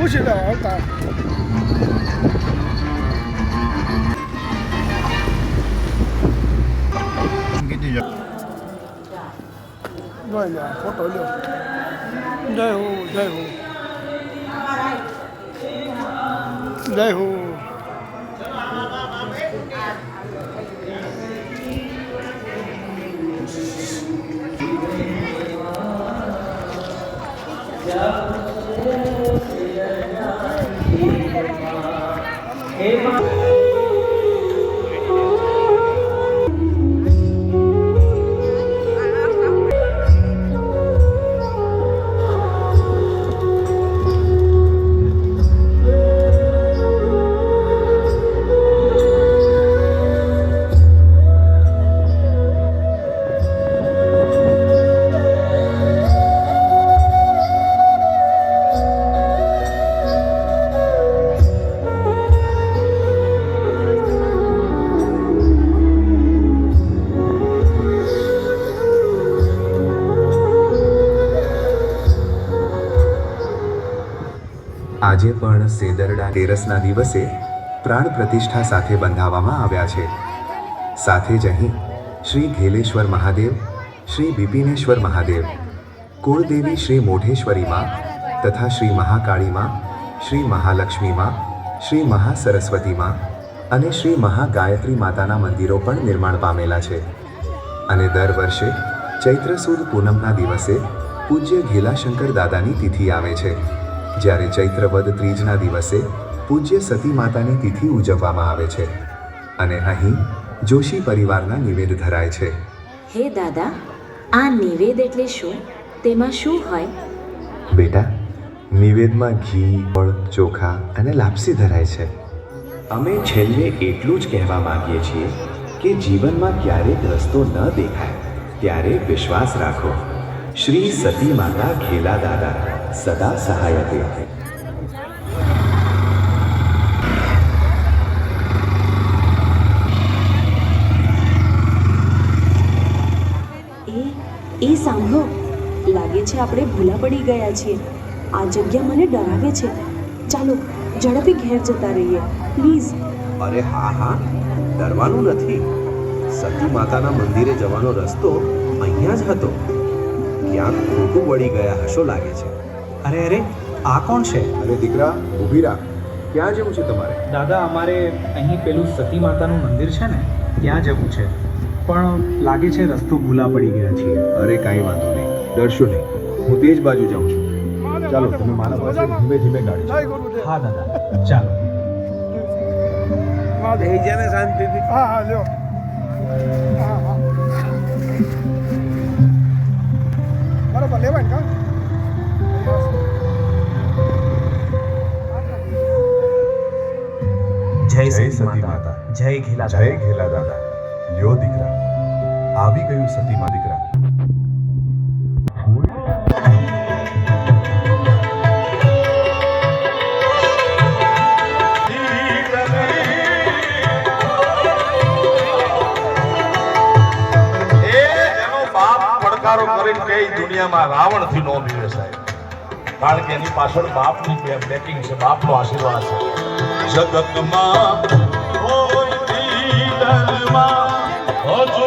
પૂછી લો આવતા ફોટો લ્યો જય હો જય હો જય હો આજે પણ સેદરડા તેરસના દિવસે પ્રાણ પ્રતિષ્ઠા સાથે બંધાવવામાં આવ્યા છે. સાથે જ અહીં શ્રી ઘેલેશ્વર મહાદેવ, શ્રી બિપિનેશ્વર મહાદેવ, કુળદેવી શ્રી મોઢેશ્વરી માં તથા શ્રી મહાકાળી માં, શ્રી મહાલક્ષ્મી માં, શ્રી મહાસરસ્વતી માં અને શ્રી મહાગાયત્રી માતાના મંદિરો પણ નિર્માણ પામેલા છે. અને દર વર્ષે ચૈત્ર સુદ પૂનમના દિવસે પૂજ્ય ઘેલાશંકર દાદાની તિથિ આવે છે, જ્યારે ચૈત્ર વદ ત્રીજના દિવસે પૂજ્ય સતી માતાની તિથિ ઉજવવામાં આવે છે. અને અહીં જોશી પરિવારના નિવેદ ધરાય છે. હે દાદા, આ નિવેદ એટલે શું? તેમાં શું હોય? બેટા, નિવેદમાં ઘી, ફળ, ચોખા અને લાપસી ધરાય છે. અમે છેલ્લે એટલું જ કહેવા માંગીએ છીએ કે જીવનમાં ક્યારેક રસ્તો ન દેખાય ત્યારે વિશ્વાસ રાખો. શ્રી સતી માતા ઘેલા દાદા સદા સહાયતે. એ સાંભળો, લાગે છે આપણે ભૂલા પડી ગયા છીએ. આ જગ્યા મને ડરાવે છે. ચાલો ઝડપી ઘેર જતા રહીએ પ્લીઝ. અરે હા હા, ડરવાનું નથી. સતી માતાના મંદિરે જવાનો રસ્તો અહીંયા જ હતો. ક્યાંક ખોટું વળી ગયા હશો લાગે છે. અરે અરે, આ કોણ છે? અરે દીકરા, ઊભી રાખ. ક્યાં જવું છે તમારે? દાદા, અમારે અહીં પેલું સતી માતાનું મંદિર છે ને, ત્યાં જવું છે, પણ લાગે છે રસ્તો ભૂલા પડી ગયા છીએ. અરે કાંઈ વાંધો નહીં, ડરશો નહીં. હું તે જ બાજુ જાઉં છું. ચાલો, તમે મારા પાસે ધીમે ધીમે ગાડી ચલાવો. હા દાદા, ચાલો. શાંતિથી. હા હા લ્યો. હા હા બરોબર લેવાય કા. જય સતી માતા, જય ઘેલા જય ઘેલા દાદા. લ્યો દીકરા, આવી ગયું સતીમાં દીકરા. દુનિયામાં રાવણ થી નો મિલે સાહેબ, કારણ કે એની પાછળ બાપની બેકિંગ છે, બાપનો આશીર્વાદ છે. જગતમાં કોઈ દિલમાં હજુ